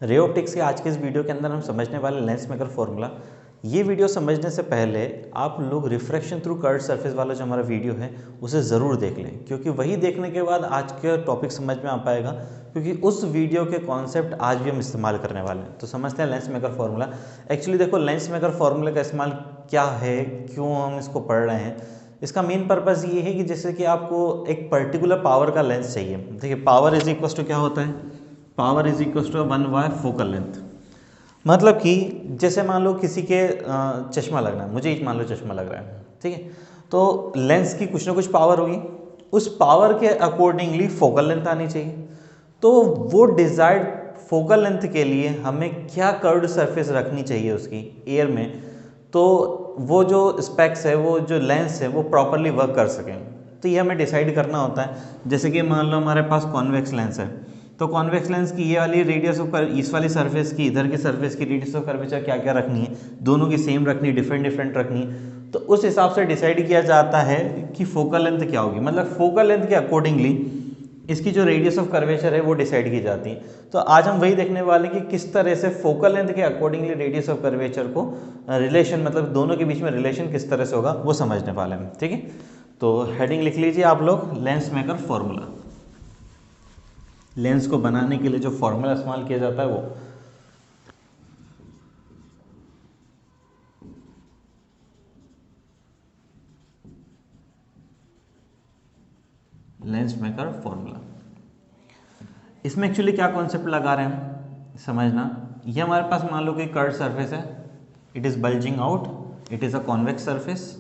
Ray optics के आज के इस वीडियो के अंदर हम समझने वाले लेंस मेकर फॉर्मूला। ये वीडियो समझने से पहले आप लोग रिफ्रैक्शन थ्रू कर्व्ड सरफेस वाला जो हमारा वीडियो है उसे ज़रूर देख लें, क्योंकि वही देखने के बाद आज का टॉपिक समझ में आ पाएगा, क्योंकि उस वीडियो के कॉन्सेप्ट आज भी हम इस्तेमाल करने वाले हैं। तो समझते हैं लेंस मेकर फॉर्मूला। एक्चुअली देखो, लेंस मेकर फॉर्मूले का इस्तेमाल क्या है, क्यों हम इसको पढ़ रहे हैं। इसका मेन पर्पज़ ये है कि जैसे कि आपको एक पर्टिकुलर पावर का लेंस चाहिए। देखिए, पावर इज इक्वल टू क्या होता है, power is equal to 1/4 focal length. मतलब कि जैसे मान लो किसी के चश्मा लगना है, मुझे ही मान लो चश्मा लग रहा है, ठीक है, तो लेंस की कुछ ना कुछ पावर होगी, उस पावर के अकॉर्डिंगली फोकल लेंथ आनी चाहिए। तो वो डिजायर्ड फोकल लेंथ के लिए हमें क्या कर्व्ड सरफेस रखनी चाहिए उसकी एयर में, तो वो जो स्पेक्स है, वो जो लेंस है, वो प्रॉपरली वर्क कर सकें। तो ये हमें डिसाइड करना होता है। जैसे कि मान लो हमारे पास कॉन्वेक्स लेंस है, तो कॉन्वेक्स लेंस की ये वाली रेडियस ऑफ इस वाली सरफेस की, इधर की सरफेस की रेडियस ऑफ कर्वेचर क्या क्या रखनी है, दोनों की सेम रखनी है, डिफरेंट डिफरेंट रखनी है। तो उस हिसाब से डिसाइड किया जाता है कि फोकल लेंथ क्या होगी। मतलब फोकल लेंथ के अकॉर्डिंगली इसकी जो रेडियस ऑफ कर्वेचर है वो डिसाइड की जाती है। तो आज हम वही देखने वाले हैं कि किस तरह से फोकल लेंथ के अकॉर्डिंगली रेडियस ऑफ कर्वेचर को रिलेशन, मतलब दोनों के बीच में रिलेशन किस तरह से होगा वो समझने वाले हैं, ठीक है। तो हेडिंग लिख लीजिए आप लोग, लेंस मेकर फॉर्मूला। लेंस को बनाने के लिए जो फॉर्मूला इस्तेमाल किया जाता है वो लेंस मेकर फॉर्मूला। इसमें एक्चुअली क्या कॉन्सेप्ट लगा रहे हैं समझना। ये हमारे पास मान लो कि कर्व्ड सरफेस है, it is bulging out, it is a convex surface.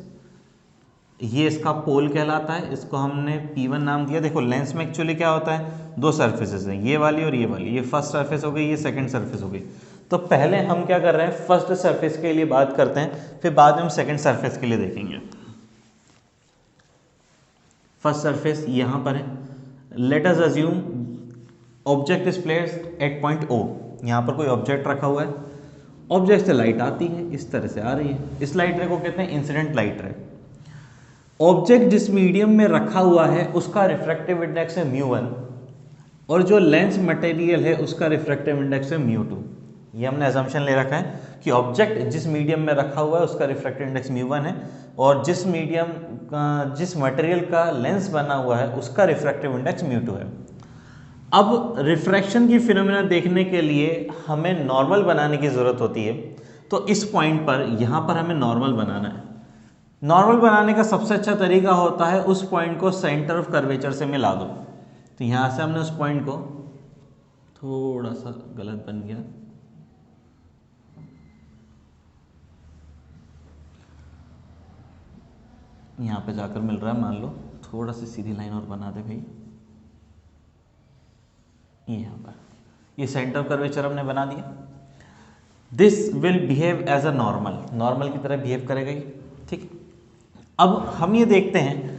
ये इसका पोल कहलाता है, इसको हमने P1 नाम दिया। देखो, लेंस में एक्चुअली क्या होता है, दो सरफेसेस हैं, ये वाली और ये वाली। ये फर्स्ट सरफेस हो गई, ये सेकंड सरफेस हो गई। तो पहले हम क्या कर रहे हैं, फर्स्ट सरफेस के लिए बात करते हैं, फिर बाद में हम सेकंड सरफेस के लिए देखेंगे। फर्स्ट सरफेस यहाँ पर है। Late us assume object is placed at point O। यहाँ पर कोई ऑब्जेक्ट रखा हुआ है, ऑब्जेक्ट से लाइट आती है, इस तरह से आ रही है। इस लाइट रे को कहते हैं इंसिडेंट लाइट रे। ऑब्जेक्ट जिस मीडियम में रखा हुआ है उसका रिफ्रैक्टिव इंडेक्स है μ1, और जो लेंस मटेरियल है उसका रिफ्रैक्टिव इंडेक्स है μ2। ये हमने अजम्पशन ले रखा है कि ऑब्जेक्ट जिस मीडियम में रखा हुआ है उसका रिफ्रैक्टिव इंडेक्स μ1 है, और जिस मीडियम जिस मटेरियल का लेंस बना हुआ है उसका रिफ्रैक्टिव इंडेक्स μ2 है। अब रिफ्रैक्शन की फिनोमेना देखने के लिए हमें नॉर्मल बनाने की ज़रूरत होती है। तो इस पॉइंट पर, यहाँ पर हमें नॉर्मल बनाना है। नॉर्मल बनाने का सबसे अच्छा तरीका होता है उस पॉइंट को सेंटर ऑफ कर्वेचर से मिला दो। तो यहाँ से हमने उस पॉइंट को, थोड़ा सा गलत बन गया, यहाँ पे जाकर मिल रहा है, मान लो थोड़ा सी सीधी लाइन और बना दे भाई। ये यहाँ पर ये सेंटर ऑफ कर्वेचर हमने बना दिया। This will behave as a normal, normal की तरह बिहेव करेगा ये, ठीक। अब हम ये देखते हैं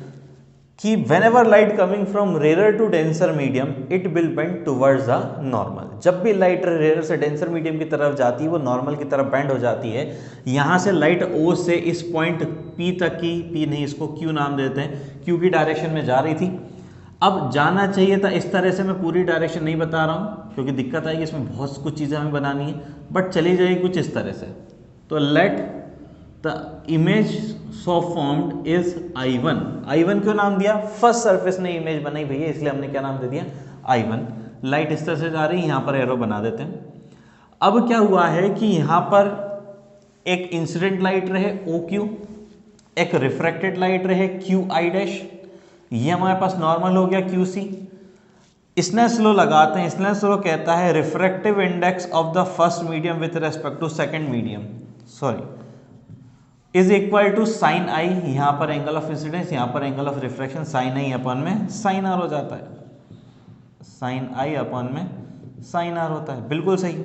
कि whenever light coming from rarer to denser medium it will bend towards the normal। जब भी लाइट रेयर से डेंसर मीडियम की तरफ जाती है वो नॉर्मल की तरफ बेंड हो जाती है। यहाँ से लाइट O से इस पॉइंट P तक की, P नहीं इसको Q नाम देते हैं, Q की डायरेक्शन में जा रही थी। अब जाना चाहिए था इस तरह से, मैं पूरी डायरेक्शन नहीं बता रहा हूँ क्योंकि दिक्कत आएगी, इसमें बहुत कुछ चीज़ें हमें बनानी है, बट चली जाएगी कुछ इस तरह से। तो let the image so formed is I1। I1 क्यों नाम दिया, फर्स्ट सरफेस ने इमेज बनाई भैया, इसलिए हमने क्या नाम दे दिया, I1। लाइट इस तरह से जा रही है, यहाँ पर एरो बना देते हैं। अब क्या हुआ है कि यहाँ पर एक इंसिडेंट लाइट रहे OQ, एक रिफ्रैक्टेड लाइट रहे QI', ये हमारे पास नॉर्मल हो गया QC। स्नेल्स लॉ लगाते हैं। स्नेल्स लॉ कहता है refractive index of the first medium with respect to second medium, is equal to sine i, यहाँ पर एंगल ऑफ इंसिडेंस, यहाँ पर angle of refraction, sine i upon में साइन आर हो जाता है, साइन आई अपॉन में साइन आर होता है, बिल्कुल सही।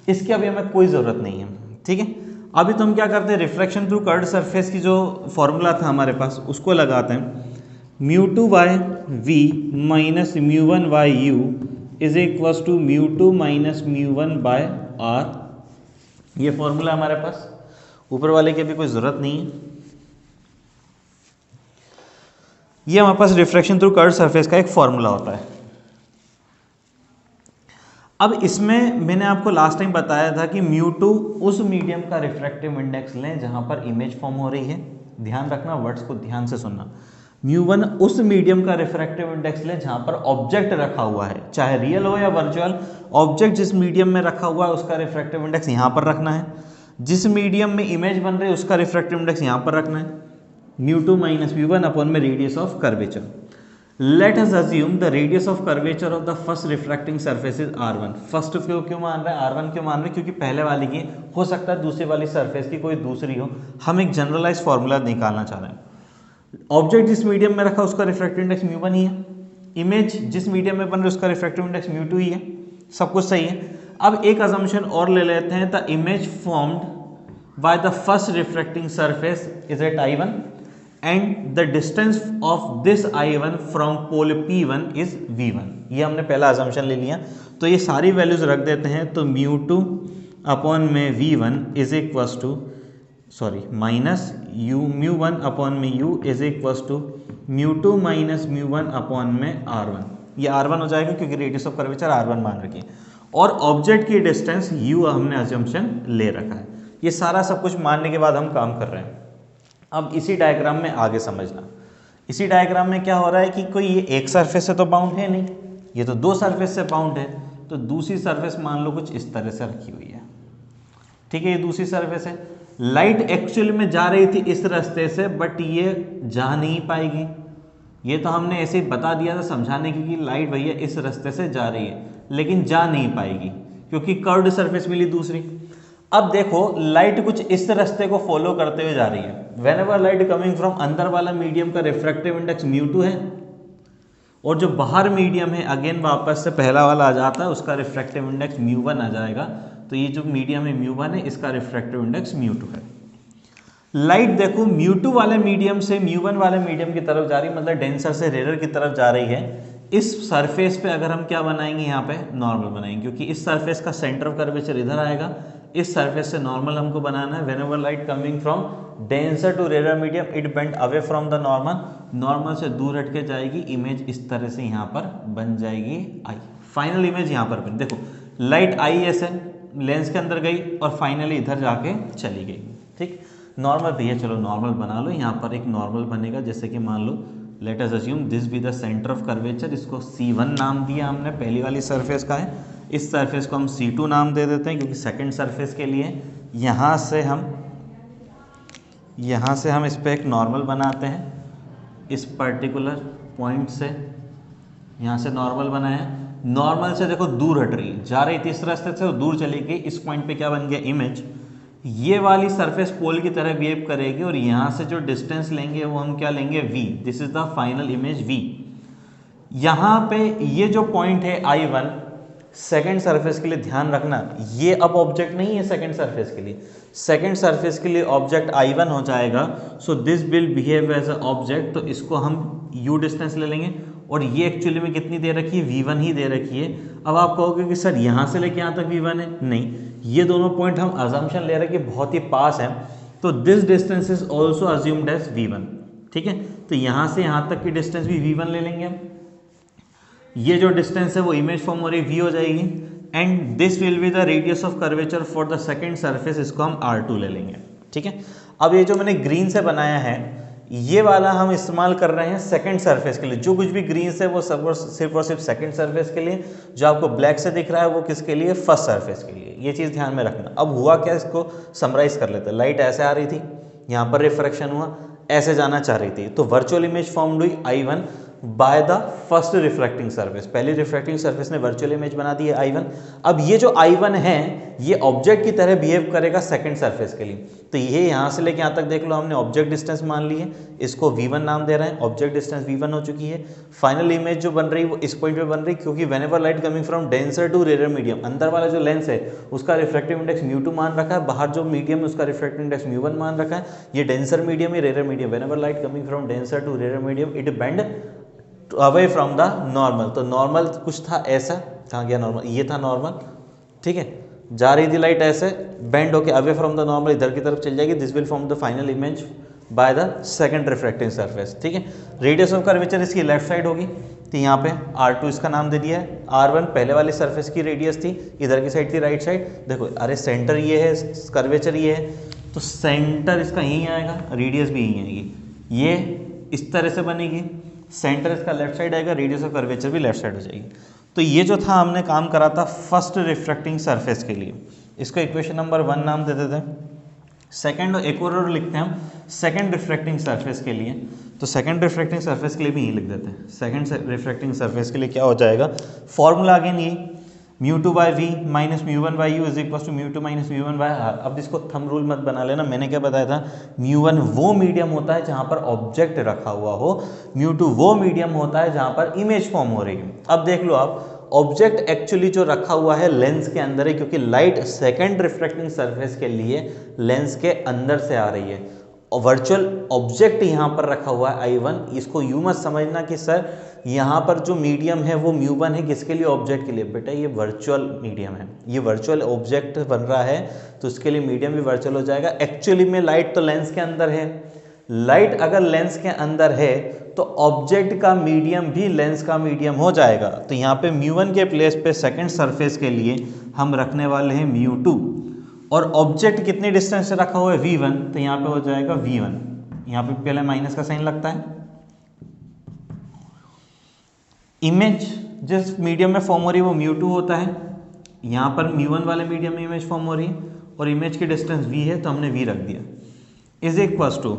इसकी अभी हमें कोई ज़रूरत नहीं है, ठीक है। अभी तो हम क्या करते हैं, रिफ्रैक्शन थ्रू कर्व्ड सरफेस की जो फॉर्मूला था हमारे पास उसको लगाते हैं। μ2 by v minus μ1 by u is equal to μ2 minus μ1 by r। ये फॉर्मूला हमारे पास, ऊपर वाले की भी कोई ज़रूरत नहीं है। ये हमारे पास रिफ्रैक्शन थ्रू कर्व्ड सरफेस का एक फॉर्मूला होता है। अब इसमें मैंने आपको लास्ट टाइम बताया था कि μ2 उस मीडियम का रिफ्रैक्टिव इंडेक्स लें जहां पर इमेज फॉर्म हो रही है। ध्यान रखना, वर्ड्स को ध्यान से सुनना। μ1 उस मीडियम का रिफ्रैक्टिव इंडेक्स लें जहां पर ऑब्जेक्ट रखा हुआ है, चाहे रियल हो या वर्चुअल। ऑब्जेक्ट जिस मीडियम में रखा हुआ है उसका रिफ्रैक्टिव इंडेक्स यहां पर रखना है। जिस मीडियम में इमेज बन रही है उसका रिफ्रैक्टिव इंडेक्स यहां पर रखना है, μ2 माइनस μ1 अपॉन में radius of curvature. Let us assume the radius of curvature of the first refracting surface is r1। First क्यों मान रहे हैं, r1 क्यों मान रहे हैं, क्योंकि पहले वाली की हो सकता है दूसरी वाली सरफेस की कोई दूसरी हो। हम एक जनरलाइज फॉर्मूला निकालना चाह रहे हैं। ऑब्जेक्ट जिस मीडियम में रखा उसका रिफ्रैक्टिव इंडेक्स μ1 ही है, इमेज जिस मीडियम में बन रही है उसका रिफ्रैक्टिव इंडेक्स μ2 ही है, सब कुछ सही है। अब एक अजम्पशन और ले लेते हैं, the image formed by the first refracting surface is at I1 and the distance of this I1 from pole P1 is V1। ये हमने पहला अजम्पशन ले लिया, तो ये सारी वैल्यूज रख देते हैं। तो μ2 अपॉन में V1 is equals to minus μ1 upon में U is equals to μ2 minus μ1 upon में R1। ये R1 हो जाएगा क्योंकि रेडियस ऑफ कर्वेचर R1 मान रखी है, और ऑब्जेक्ट की डिस्टेंस U हमने अजम्पशन ले रखा है। ये सारा सब कुछ मानने के बाद हम काम कर रहे हैं। अब इसी डायग्राम में आगे समझना, इसी डायग्राम में क्या हो रहा है कि कोई ये एक सरफेस से तो बाउंड है नहीं, ये तो दो सरफेस से बाउंड है। तो दूसरी सरफेस मान लो कुछ इस तरह से रखी हुई है, ठीक है, ये दूसरी सरफेस है। लाइट एक्चुअल में जा रही थी इस रास्ते से, बट ये जा नहीं पाएगी। ये तो हमने ऐसे ही बता दिया था समझाने की कि लाइट भैया इस रास्ते से जा रही है, लेकिन जा नहीं पाएगी क्योंकि कर्व्ड सरफेस मिली दूसरी। अब देखो लाइट कुछ इस रास्ते को फॉलो करते हुए जा रही है। व्हेनेवर लाइट कमिंग फ्रॉम अंदर वाला मीडियम का रिफ्रैक्टिव इंडेक्स μ2 है, और जो बाहर मीडियम है अगेन वापस से पहला वाला आ जाता है, उसका रिफ्रैक्टिव इंडेक्स μ1 आ जाएगा। तो ये जो मीडियम है μ1 है, इसका रिफ्रैक्टिव इंडेक्स μ2 है। लाइट देखो μ2 वाले मीडियम से μ1 वाले मीडियम की तरफ जा रही है, मतलब डेंसर से रेयर की तरफ जा रही है। इस सरफेस पे अगर हम क्या बनाएंगे, यहाँ पे नॉर्मल बनाएंगे, क्योंकि इस सरफेस का सेंटर ऑफ कर्वेचर इधर आएगा। इस सरफेस से नॉर्मल हमको बनाना है। Whenever light coming from denser to rare medium it bend away from the normal, normal से दूर हट के जाएगी, इमेज इस तरह से यहाँ पर बन जाएगी आई। फाइनल इमेज यहाँ पर बन, देखो लाइट आई ऐसे लेंस के अंदर गई और फाइनली इधर जाके चली गई। ठीक, नॉर्मल भैया चलो नॉर्मल बना लो, यहाँ पर एक नॉर्मल बनेगा। जैसे कि मान लो let us assume this be the centre of curvature, इसको C1 नाम दिया हमने, पहली वाली सरफेस का है। इस सरफेस को हम C2 नाम दे देते हैं क्योंकि सेकंड सरफेस के लिए यहाँ से हम इस पर एक नॉर्मल बनाते हैं। इस पर्टिकुलर पॉइंट से यहाँ से नॉर्मल बनाया, नॉर्मल से देखो दूर हट रही है, जा रही थी इस रास्ते से और दूर चली गई। इस पॉइंट पे क्या बन गया, इमेज। ये वाली सरफेस पोल की तरह बिहेव करेगी और यहाँ से जो डिस्टेंस लेंगे वो हम क्या लेंगे, v। This is the final image v। यहाँ पे ये जो पॉइंट है I1 सेकेंड सरफेस के लिए, ध्यान रखना ये अब ऑब्जेक्ट नहीं है सेकेंड सरफेस के लिए। सेकेंड सरफेस के लिए ऑब्जेक्ट I1 हो जाएगा। So this will behave as a object, तो इसको हम u डिस्टेंस ले लेंगे। और ये एक्चुअली में कितनी दे रखी है, v1 ही दे रखी है। अब आप कहोगे कि सर यहाँ से लेके यहाँ तक v1 है, नहीं, ये दोनों पॉइंट हम अजम्पशन ले रहे हैं कि बहुत ही पास है, तो this distance is also assumed as v1। ठीक है, तो यहाँ से यहाँ तक की डिस्टेंस भी v1 ले लेंगे हम। ये जो डिस्टेंस है वो इमेज फॉर्म हो रही v हो जाएगी। And this will be the radius of curvature for the second surface, इसको हम r2 ले लेंगे। ठीक है, अब ये जो मैंने ग्रीन से बनाया है ये वाला हम इस्तेमाल कर रहे हैं सेकंड सरफेस के लिए। जो कुछ भी ग्रीन से वो सब सिर्फ और सिर्फ सेकंड सरफेस के लिए, जो आपको ब्लैक से दिख रहा है वो किसके लिए, फर्स्ट सरफेस के लिए। ये चीज़ ध्यान में रखना। अब हुआ क्या, इसको समराइज कर लेते हैं। लाइट ऐसे आ रही थी, यहाँ पर रिफ्रैक्शन हुआ, ऐसे जाना चाह रही थी, तो वर्चुअल इमेज फॉर्म हुई I1 bye the first refracting surface. पहली रिफ्रैक्टिंग सरफेस ने वर्चुअल इमेज बना दी है I1। अब ये जो I1 है ये ऑब्जेक्ट की तरह बिहेव करेगा सेकंड सरफेस के लिए। तो ये यहाँ से लेके यहाँ तक देख लो, हमने ऑब्जेक्ट डिस्टेंस मान ली है, इसको v1 नाम दे रहे हैं। ऑब्जेक्ट डिस्टेंस v1 हो चुकी है। फाइनल इमेज जो बन रही है वो इस पॉइंट पे बन रही है, क्योंकि whenever light coming from denser to rare medium, अंदर वाला जो लेंस है उसका रिफ्रैक्टिव इंडेक्स μ2 मान रखा है, बाहर जो मीडियम है उसका रिफ्रैक्टिव इंडेक्स μ1 मान रखा है। ये डेंसर मीडियम है, rare medium. Whenever light coming from denser to rare medium it bend away from the normal. तो नॉर्मल कुछ था ऐसा, कहाँ गया नॉर्मल, ये था नॉर्मल। ठीक है, जा रही थी लाइट ऐसे, बेंड होके अवे फ्रॉम द नॉर्मल इधर की तरफ चल जाएगी। This will form the final image by the second refracting surface. ठीक है, रेडियस ऑफ कर्वेचर इसकी लेफ्ट साइड होगी, तो यहाँ पे R2 इसका नाम दे दिया है, R1 पहले वाली सरफेस की रेडियस थी, इधर की साइड थी राइट साइड। देखो अरे सेंटर ये है, कर्वेचर ये है, तो सेंटर इसका यहीं आएगा, रेडियस भी यहीं आएगी, ये इस तरह से बनेगी, सेंटर इसका लेफ्ट साइड आएगा, रेडियस ऑफ कर्वेचर भी लेफ्ट साइड हो जाएगी। तो ये जो था हमने काम करा था फर्स्ट रिफ्रैक्टिंग सरफेस के लिए, इसको इक्वेशन नंबर 1 नाम दे देते हैं। सेकंड एक और लिखते हैं हम सेकंड रिफ्रैक्टिंग सरफेस के लिए, तो सेकंड रिफ्रैक्टिंग सरफेस के लिए भी यही लिख देते हैं। सेकंड रिफ्रैक्टिंग सरफेस के लिए क्या हो जाएगा, फॉर्मूला अगेन ये μ2/v minus μ1/u is equal to μ2 minus μ1/r। अब इसको थंब रूल मत बना लेना, मैंने क्या बताया था, μ1 वो मीडियम होता है जहां पर ऑब्जेक्ट रखा हुआ हो, μ2 वो मीडियम होता है जहां पर इमेज फॉर्म हो रही है। अब देख लो आप, ऑब्जेक्ट एक्चुअली जो रखा हुआ है लेंस के अंदर है, क्योंकि लाइट सेकंड रिफ्रैक्टिंग सरफेस के लिए लेंस के अंदर से आ रही है, और वर्चुअल ऑब्जेक्ट यहाँ पर रखा हुआ है I1। इसको यूं मत समझना कि सर यहाँ पर जो मीडियम है वो μ1 है, किसके लिए, ऑब्जेक्ट के लिए। बेटा ये वर्चुअल मीडियम है, ये वर्चुअल ऑब्जेक्ट बन रहा है, तो उसके लिए मीडियम भी वर्चुअल हो जाएगा। एक्चुअली में लाइट तो लेंस के अंदर है, लाइट अगर लेंस के अंदर है तो ऑब्जेक्ट का मीडियम भी लेंस का मीडियम हो जाएगा। तो यहाँ पे μ1 के प्लेस पे सेकंड सरफेस के लिए हम रखने वाले हैं μ2, और ऑब्जेक्ट कितने डिस्टेंस से रखा हुआ है v1, तो यहाँ पे हो जाएगा v1, यहाँ पे पहले माइनस का साइन लगता है। इमेज जिस मीडियम में फॉर्म हो रही है वो μ2 होता है, यहाँ पर μ1 वाले मीडियम में इमेज फॉर्म हो रही है, और इमेज की डिस्टेंस v है तो हमने v रख दिया, इज इक्वल्स टू,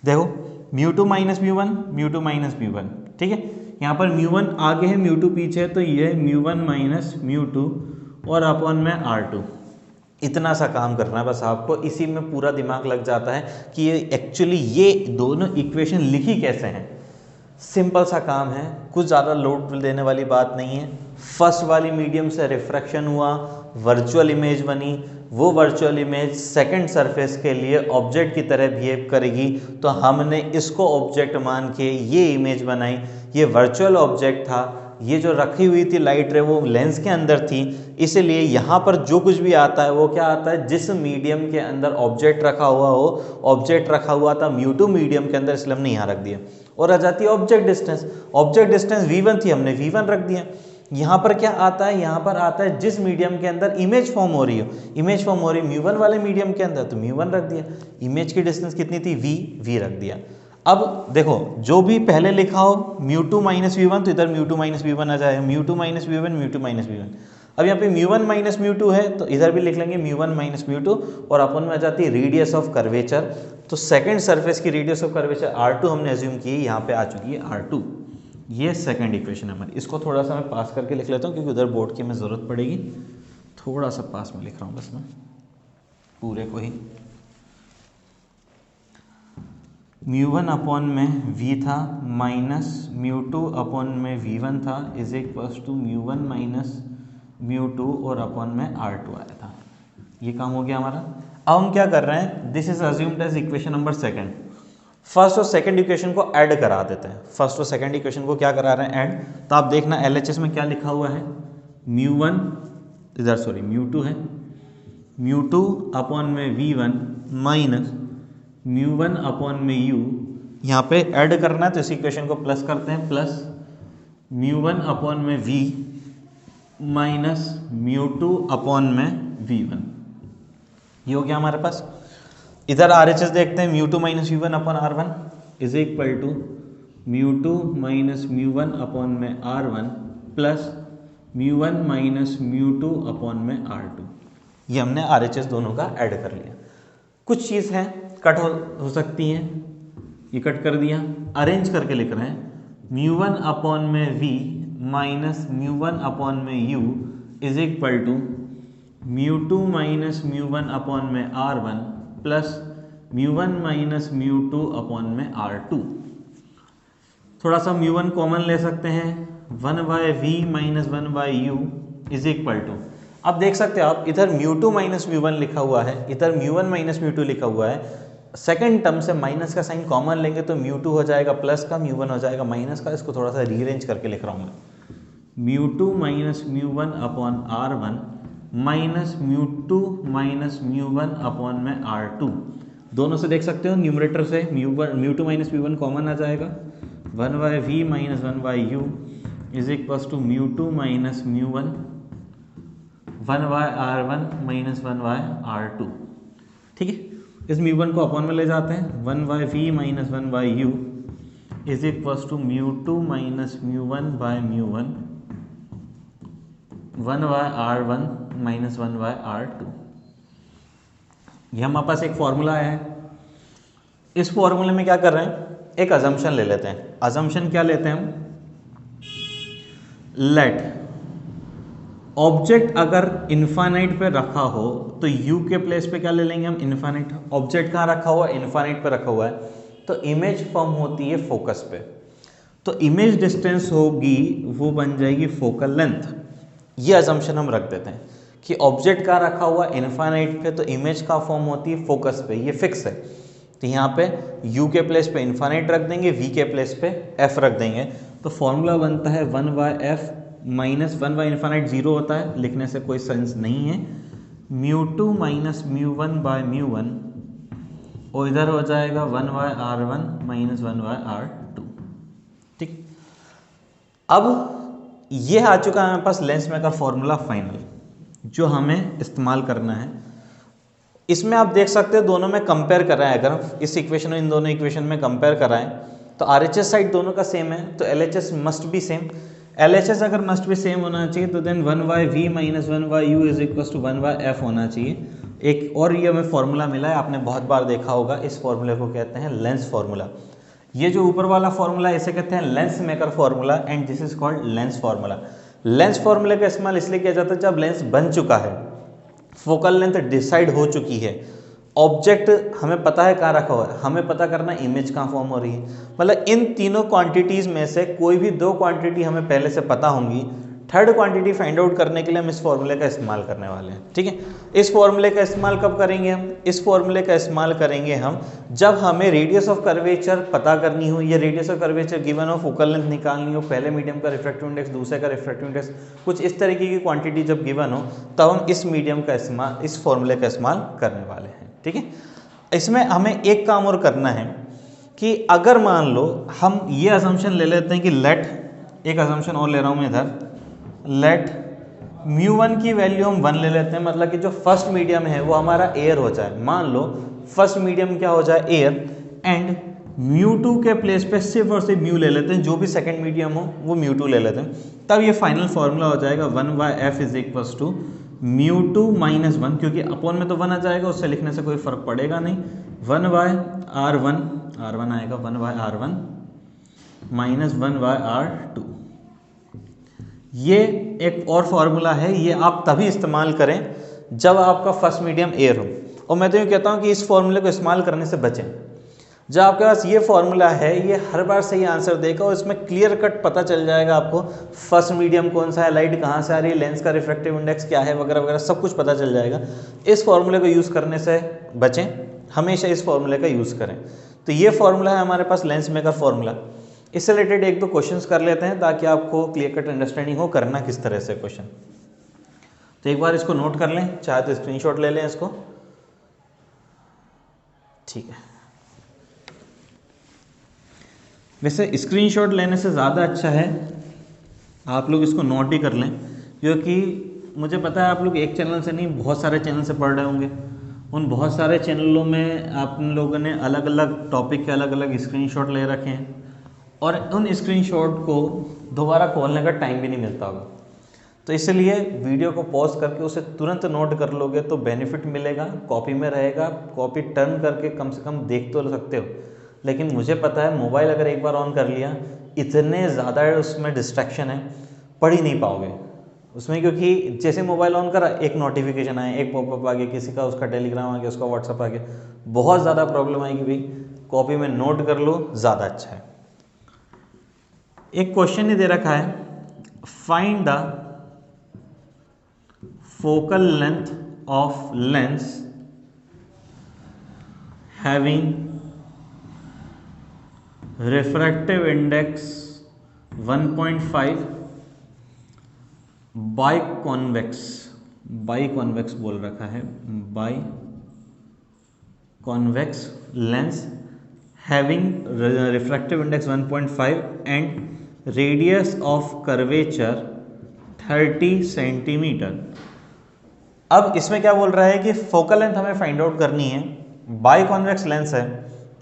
देखो μ2 माइनस μ1, μ2 माइनस μ1। ठीक है, यहाँ पर μ1 आगे है μ2 पीछे है, तो ये μ1 माइनस μ2 और अपॉन में R2। इतना सा काम करना है बस आपको, इसी में पूरा दिमाग लग जाता है कि ये एक्चुअली ये दोनों इक्वेशन लिखी कैसे हैं। सिंपल सा काम है, कुछ ज़्यादा लोड देने वाली बात नहीं है। फर्स्ट वाली मीडियम से रिफ्रैक्शन हुआ, वर्चुअल इमेज बनी, वो वर्चुअल इमेज सेकंड सरफेस के लिए ऑब्जेक्ट की तरह बिहेव करेगी, तो हमने इसको ऑब्जेक्ट मान के ये इमेज बनाई। ये वर्चुअल ऑब्जेक्ट था, ये जो रखी हुई थी लाइट रे वो लेंस के अंदर थी, इसलिए यहाँ पर जो कुछ भी आता है वो क्या आता है, जिस मीडियम के अंदर ऑब्जेक्ट रखा हुआ हो, ऑब्जेक्ट रखा हुआ था μ2 मीडियम के अंदर, इसलिए हमने यहाँ रख दिया। और आ जाती है object distance, object distance v1 थी, हमने v1 रख दिया। यहाँ पर क्या आता है, यहाँ पर आता है जिस मीडियम के अंदर इमेज फॉर्म हो रही हो, इमेज फॉर्म हो रही है μ1 वाले मीडियम के अंदर, तो μ1 रख दिया। इमेज की डिस्टेंस कितनी थी, v रख दिया। अब देखो जो भी पहले लिखा हो μ2 माइनस v1, तो इधर μ2 माइनस v1 आ जाएगा, μ2 माइनस v1, μ2 माइनस v1। अब यहाँ पे μ1 माइनस μ2 है, तो इधर भी लिख लेंगे μ1 माइनस μ2, और अपन में आ जाती है रेडियस ऑफ कर्वेचर। तो सेकंड सरफेस की रेडियस ऑफ कर्वेचर R2 हमने एज्यूम की है, यहाँ पे आ चुकी है R2। ये सेकंड इक्वेशन है हमारी। इसको थोड़ा सा मैं पास करके लिख लेता हूँ, क्योंकि उधर बोर्ड की हमें ज़रूरत पड़ेगी। थोड़ा सा पास में लिख रहा हूँ बस मैं पूरे को ही। μ1 अपॉन में v था माइनस μ2 अपॉन में v1 था, इज इक्वल्स टू μ1 माइनस μ2 और अपॉन में R2 आया था। ये काम हो गया हमारा। अब हम क्या कर रहे हैं, this is assumed as equation number second. First और सेकंड इक्वेशन को ऐड करा देते हैं। फर्स्ट और सेकंड इक्वेशन को क्या करा रहे हैं, ऐड। तो आप देखना LHS में क्या लिखा हुआ है, μ1 इधर सॉरी μ2 है, μ2 अपॉन में v1 माइनस μ1 अपॉन में u, यहाँ पे ऐड करना है तो इस इक्वेशन को प्लस करते हैं, प्लस μ1 अपॉन में v माइनस μ2 अपॉन में v1। ये हो गया हमारे पास। इधर RHS देखते हैं, μ2 minus v1 upon R1 is equal to μ2 minus μ1 upon में R1 प्लस μ1 माइनस μ2 अपॉन में R2। ये हमने RHS दोनों का ऐड कर लिया। कुछ चीज़ है कट हो सकती हैं, ये कट कर दिया। अरेंज करके लिख रहे हैं, μ1 अपॉन में v माइनस μ1 अपॉन में u is equal to μ2 minus μ1 upon में R1 प्लस μ1 माइनस μ2 अपॉन में R2। थोड़ा सा μ1 कॉमन ले सकते हैं, 1/v minus 1/u is equal to, अब देख सकते हो आप इधर μ2 माइनस μ1 लिखा हुआ है, इधर μ1 माइनस μ2 लिखा हुआ है। सेकंड टर्म से माइनस का साइन कॉमन लेंगे तो μ2 हो जाएगा प्लस का, μ1 हो जाएगा माइनस का। इसको थोड़ा सा रीअरेंज करके लिख रहा हूँ मैं, μ2 minus μ1 upon R1 minus μ2 minus μ1 upon में R2। दोनों से देख सकते हो, न्यूमरेटर से mu two minus mu one common आ जाएगा, 1/v minus 1/u is equal to mu two minus mu one 1/r1 minus 1/r2। ठीक है, इस म्यू वन को अपॉन में ले जाते हैं, 1/v minus 1/u is equal to mu two minus mu one by mu one 1/r1 minus 1/r2। ये हमारे पास एक फॉर्मूला है। इस फॉर्मूले में क्या कर रहे हैं, एक अजम्पशन ले लेते हैं। अजम्पशन क्या लेते हैं हम, लेट ऑब्जेक्ट अगर इन्फाइनाइट पे रखा हो तो u के प्लेस पे क्या ले लेंगे हम, इन्फाइनाइट। ऑब्जेक्ट कहाँ रखा हुआ है, इन्फाइनाइट पे रखा हुआ है, तो इमेज फॉर्म होती है फोकस पे, तो इमेज डिस्टेंस होगी वो बन जाएगी फोकल लेंथ। ये अजम्पशन हम रख देते हैं कि ऑब्जेक्ट कहाँ रखा हुआ है, इन्फाइनाइट पे, तो इमेज का फॉर्म होती है फोकस पे, ये फिक्स है। तो यहाँ पे u के प्लेस पे इन्फाइनाइट रख देंगे, v के प्लेस पे f रख देंगे, तो फॉर्मूला बनता है 1/f माइनस 1/इन्फाइनाइट 0 होता है, लिखने से कोई सेंस नहीं है, mu two minus mu one by mu one, और इधर हो जाएगा 1/r1 माइनस 1/r2। ठीक, अब ये आ चुका है हमारे पास लेंस मेकर फॉर्मूला फाइनल, जो हमें इस्तेमाल करना है। इसमें आप देख सकते हो दोनों में कंपेयर कर रहे हैं, अगर हम इस इक्वेशन और इन दोनों इक्वेशन में कंपेयर कराएं तो RHS साइड दोनों का सेम है, तो LHS must be same. LHS अगर मस्ट बी सेम होना चाहिए तो then 1/v minus 1/u is equal to 1/f होना चाहिए। एक और ये हमें फॉर्मूला मिला है, आपने बहुत बार देखा होगा, इस फॉर्मूले को कहते हैं लेंस फॉर्मूला। ये जो ऊपर वाला फॉर्मूला है इसे कहते हैं lens maker formula, and this is called lens formula. Lens फॉर्मूले का इस्तेमाल इसलिए किया जाता है जब लेंस बन चुका है, फोकल लेंथ डिसाइड हो चुकी है, ऑब्जेक्ट हमें पता है कहाँ रखा हुआ है, हमें पता करना है इमेज कहाँ फॉर्म हो रही है। मतलब इन तीनों क्वांटिटीज़ में से कोई भी दो क्वांटिटी हमें पहले से पता होंगी, थर्ड क्वांटिटी फाइंड आउट करने के लिए हम इस फॉर्मूले का इस्तेमाल करने वाले हैं। ठीक है, इस फॉर्मूले का इस्तेमाल कब करेंगे हम, इस फॉर्मूले का इस्तेमाल करेंगे हम जब हमें रेडियस ऑफ कर्वेचर पता करनी हो, या रेडियस ऑफ कर्वेचर गिवन हो, फोकल लेंथ निकालनी हो, पहले मीडियम का रिफ्रैक्टिव इंडेक्स, दूसरे का रिफ्रैक्टिव इंडेक्स, कुछ इस तरीके की क्वांटिटी जब गिवन हो, तब हम इस मीडियम का इस्तेमाल, इस फॉर्मूले का इस्तेमाल करने वाले हैं। ठीक है, इसमें हमें एक काम और करना है कि अगर मान लो हम ये असम्पशन ले लेते हैं कि लेट, एक असम्पशन और ले रहा हूँ मैं इधर, लेट म्यू वन की वैल्यू हम 1 ले लेते हैं, मतलब कि जो फर्स्ट मीडियम है वो हमारा एयर हो जाए। मान लो फर्स्ट मीडियम क्या हो जाए, एयर, एंड म्यू टू के प्लेस पे सिर्फ और सिर्फ म्यू ले लेते हैं, जो भी सेकंड मीडियम हो वो म्यू टू ले लेते हैं, तब ये फाइनल फॉर्मूला हो जाएगा 1/f is equal to mu two minus 1, क्योंकि अपॉन में तो 1 आ जाएगा, उससे लिखने से कोई फर्क पड़ेगा नहीं, 1/r1, r1 आएगा 1/r1 माइनस 1/r2। ये एक और फॉर्मूला है, ये आप तभी इस्तेमाल करें जब आपका फर्स्ट मीडियम एयर हो, और मैं तो यूँ कहता हूँ कि इस फॉर्मूले को इस्तेमाल करने से बचें। जब आपके पास ये फॉर्मूला है, ये हर बार सही आंसर देगा और इसमें क्लियर कट पता चल जाएगा आपको फर्स्ट मीडियम कौन सा है, लाइट कहाँ से आ रही है, लेंस का रिफ्रैक्टिव इंडेक्स क्या है, वगैरह वगैरह सब कुछ पता चल जाएगा। इस फॉर्मूले को यूज़ करने से बचें, हमेशा इस फॉर्मूले का यूज़ करें। तो ये फॉर्मूला है हमारे पास लेंस मेकर फॉर्मूला। इससे रिलेटेड एक दो क्वेश्चंस कर लेते हैं ताकि आपको क्लियर कट अंडरस्टैंडिंग हो करना किस तरह से क्वेश्चन। तो एक बार इसको नोट कर लें, चाहे तो स्क्रीनशॉट ले लें इसको। ठीक है, वैसे स्क्रीनशॉट लेने से ज़्यादा अच्छा है आप लोग इसको नोट ही कर लें, क्योंकि मुझे पता है आप लोग एक चैनल से नहीं बहुत सारे चैनल से पढ़ रहे होंगे। उन बहुत सारे चैनलों में आप लोगों ने अलग अलग टॉपिक के अलग अलग स्क्रीनशॉट ले रखे हैं, और उन स्क्रीनशॉट को दोबारा खोलने का टाइम भी नहीं मिलता होगा। तो इसलिए वीडियो को पॉज करके उसे तुरंत नोट कर लोगे तो बेनिफिट मिलेगा, कॉपी में रहेगा, कॉपी टर्न करके कम से कम देख तो सकते हो। लेकिन मुझे पता है मोबाइल अगर एक बार ऑन कर लिया, इतने ज़्यादा उसमें डिस्ट्रैक्शन है, पढ़ ही नहीं पाओगे उसमें, क्योंकि जैसे मोबाइल ऑन करा एक नोटिफिकेशन आया, एक पॉपअप आ गया, किसी का उसका टेलीग्राम आ गया, उसका व्हाट्सअप आ गया, बहुत ज़्यादा प्रॉब्लम आएगी। भाई कॉपी में नोट कर लो, ज़्यादा अच्छा है। एक क्वेश्चन ही दे रखा है, find the focal length of lens having refractive index 1.5 by convex बोल रखा है, by convex lens having refractive index 1.5 and radius of curvature 30 centimetre. अब इसमें क्या बोल रहा है कि फोकल लेंथ हमें फाइंड आउट करनी है, बाई कॉन्वेक्स लेंस है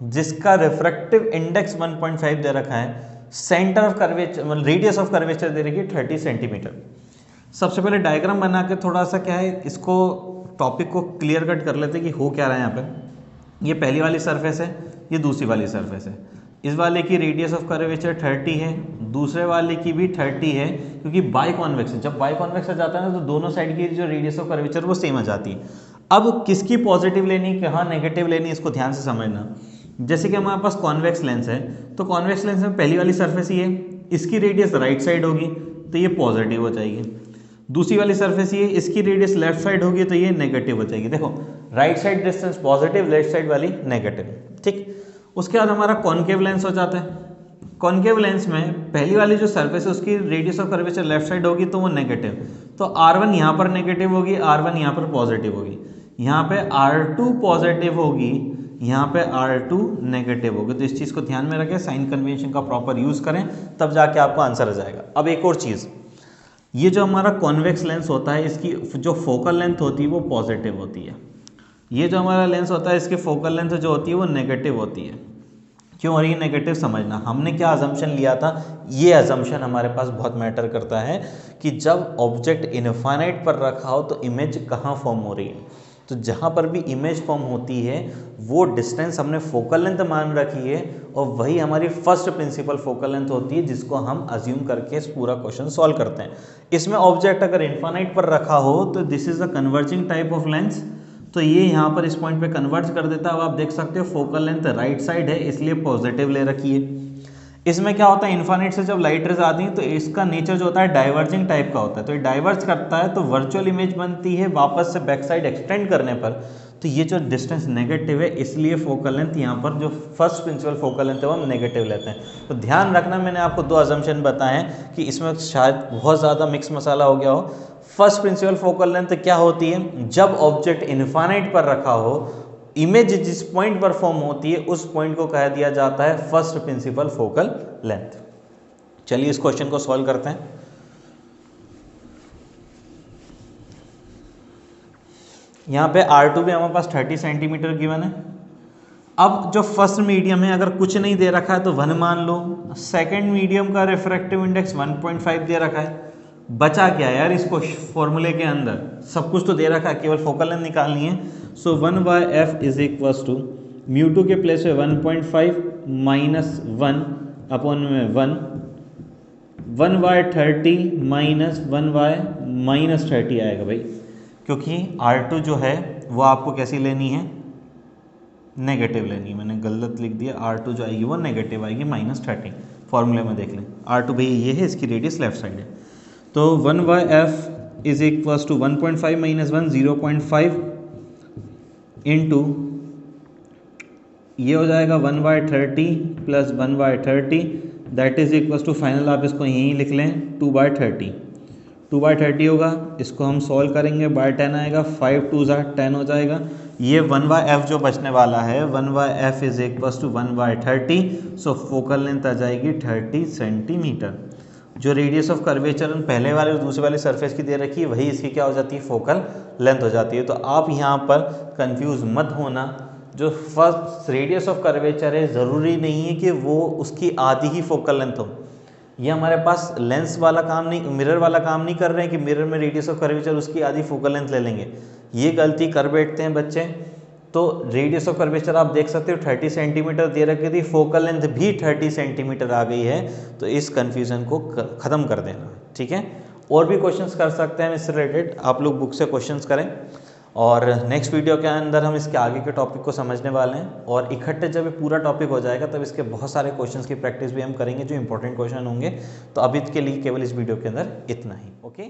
जिसका रिफ्रैक्टिव इंडेक्स 1.5 दे रखा है, centre of curvature radius of curvature दे रखी है 30 सेंटीमीटर। सबसे पहले डायग्राम बना के थोड़ा सा क्या है इसको टॉपिक को क्लियर कट कर लेते हैं कि हो क्या रहा है यहाँ पे। ये पहली वाली सरफेस है, ये दूसरी वाली सरफेस है। इस वाले की रेडियस ऑफ कर्वेचर 30 है, दूसरे वाले की भी 30 है, क्योंकि बाई कॉन्वेक्स है। जब बाई कॉन्वेक्स आ जाता है ना तो दोनों साइड की जो रेडियस ऑफ कर्वेचर वो सेम आ जाती है। अब किसकी पॉजिटिव लेनी, कहाँ नेगेटिव लेनी, इसको ध्यान से समझना। जैसे कि हमारे पास कॉन्वेक्स लेंस है, तो कॉन्वेक्स लेंस में पहली वाली सरफेस ही है, इसकी रेडियस राइट साइड होगी तो ये पॉजिटिव हो जाएगी। दूसरी वाली सरफेस ये, इसकी रेडियस लेफ्ट साइड होगी तो ये नेगेटिव हो जाएगी। देखो right side distance positive, left side वाली नेगेटिव, ठीक। उसके बाद हमारा कॉनकेव लेंस हो जाता है। कॉनकेव लेंस में पहली वाली जो सरफेस है उसकी radius of curvature left side होगी तो वो नेगेटिव, तो R1 यहाँ पर नेगेटिव होगी, R1 यहाँ पर पॉजिटिव होगी, यहाँ पे R2 पॉजिटिव होगी, यहाँ पे R2 नेगेटिव होगी। तो इस चीज़ को ध्यान में रखें, साइन कन्वेंशन का प्रॉपर यूज़ करें, तब जाके आपको आंसर आ जाएगा। अब एक और चीज़, ये जो हमारा कॉन्वेक्स लेंस होता है इसकी जो फोकल लेंथ होती है वो पॉजिटिव होती है। ये जो हमारा लेंस होता है इसकी फोकल लेंथ जो होती है वो नेगेटिव होती है। क्यों और ये नेगेटिव समझना, हमने क्या अजम्पशन लिया था, ये अजम्पशन हमारे पास बहुत मैटर करता है कि जब ऑब्जेक्ट इनफाइनाइट पर रखा हो तो इमेज कहाँ फॉर्म हो रही है। तो जहाँ पर भी इमेज फॉर्म होती है वो डिस्टेंस हमने फोकल लेंथ मान रखी है और वही हमारी फर्स्ट प्रिंसिपल फोकल लेंथ होती है जिसको हम अज्यूम करके इस पूरा क्वेश्चन सॉल्व करते हैं। इसमें ऑब्जेक्ट अगर इनफाइनाइट पर रखा हो तो this is the converging type of lens, तो ये यहाँ पर इस पॉइंट पे कन्वर्ज कर देता है। अब आप देख सकते हो फोकल लेंथ राइट साइड है इसलिए पॉजिटिव ले रखी है। इसमें क्या होता है, इनफाइनाइट से जब लाइट रेज आती है तो इसका नेचर जो होता है डाइवर्जिंग टाइप का होता है, तो ये डाइवर्ज करता है तो वर्चुअल इमेज बनती है वापस से बैक साइड एक्सटेंड करने पर। तो ये जो डिस्टेंस नेगेटिव है इसलिए फोकल लेंथ यहाँ पर जो फर्स्ट प्रिंसिपल फोकल लेंथ है वो हम नेगेटिव लेते हैं। तो ध्यान रखना, मैंने आपको दो अजम्पशन बताए हैं कि इसमें शायद बहुत ज़्यादा मिक्स मसाला हो गया हो। फर्स्ट प्रिंसिपल फोकल लेंथ क्या होती है, जब ऑब्जेक्ट इनफाइनाइट पर रखा हो, इमेज जिस पॉइंट पर फॉर्म होती है उस पॉइंट को कह दिया जाता है फर्स्ट प्रिंसिपल फोकल लेंथ। चलिए इस क्वेश्चन को सॉल्व करते हैं। यहाँ पे R2 भी हमारे पास 30 सेंटीमीटर गिवन है। अब जो फर्स्ट मीडियम है अगर कुछ नहीं दे रखा है तो 1 मान लो, सेकंड मीडियम का रिफ्रैक्टिव इंडेक्स 1.5 दे रखा है। बचा क्या यार, इसको फॉर्मूले के अंदर सब कुछ तो दे रखा है, केवल फोकल लेंथ निकालनी है। सो 1/f इज इक्वल्स टू μ2 के प्लेस पे 1.5 माइनस 1 अपॉन में 1/30 माइनस 1/-30 आएगा भाई, क्योंकि R2 जो है वो आपको कैसी लेनी है, नेगेटिव लेनी है। मैंने गलत लिख दिया, R2 जो आएगी वो नेगेटिव आएगी -30। फॉर्मूले में देख लें, R2 भाई ये है, इसकी रेडियस लेफ्ट साइड है। तो 1/f is equals to 1.5 minus 1 0.5 into ये हो जाएगा 1/30 plus 1/30 that is equals to, final आप इसको यहीं लिख लें 2/30। 2/30 होगा, इसको हम सॉल्व करेंगे, बाय 10 आएगा, 5 2 10 हो जाएगा। ये 1/f जो बचने वाला है 1/f is equals to 1/30, so focal length आ जाएगी 30 सेंटीमीटर। जो रेडियस ऑफ कर्वेचर पहले वाले और दूसरे वाले सरफेस की दे रखी है वही इसकी क्या हो जाती है, फोकल लेंथ हो जाती है। तो आप यहाँ पर कंफ्यूज मत होना, जो फर्स्ट रेडियस ऑफ कर्वेचर है ज़रूरी नहीं है कि वो उसकी आधी ही फोकल लेंथ हो। ये हमारे पास लेंस वाला काम नहीं, मिरर वाला काम नहीं कर रहे हैं कि मिरर में रेडियस ऑफ कर्वेचर उसकी आधी फोकल लेंथ ले लेंगे, ये गलती कर बैठते हैं बच्चे। तो रेडियस ऑफ कर्वेचर आप देख सकते हो 30 सेंटीमीटर दे रखी थी, फोकल लेंथ भी 30 सेंटीमीटर आ गई है, तो इस कन्फ्यूज़न को ख़त्म कर देना, ठीक है। और भी क्वेश्चंस कर सकते हैं इससे रिलेटेड, आप लोग बुक से क्वेश्चंस करें, और नेक्स्ट वीडियो के अंदर हम इसके आगे के टॉपिक को समझने वाले हैं, और इकट्ठे जब ये पूरा टॉपिक हो जाएगा तब इसके बहुत सारे क्वेश्चंस की प्रैक्टिस भी हम करेंगे जो इंपॉर्टेंट क्वेश्चन होंगे। तो अभी के लिए केवल इस वीडियो के अंदर इतना ही, ओके।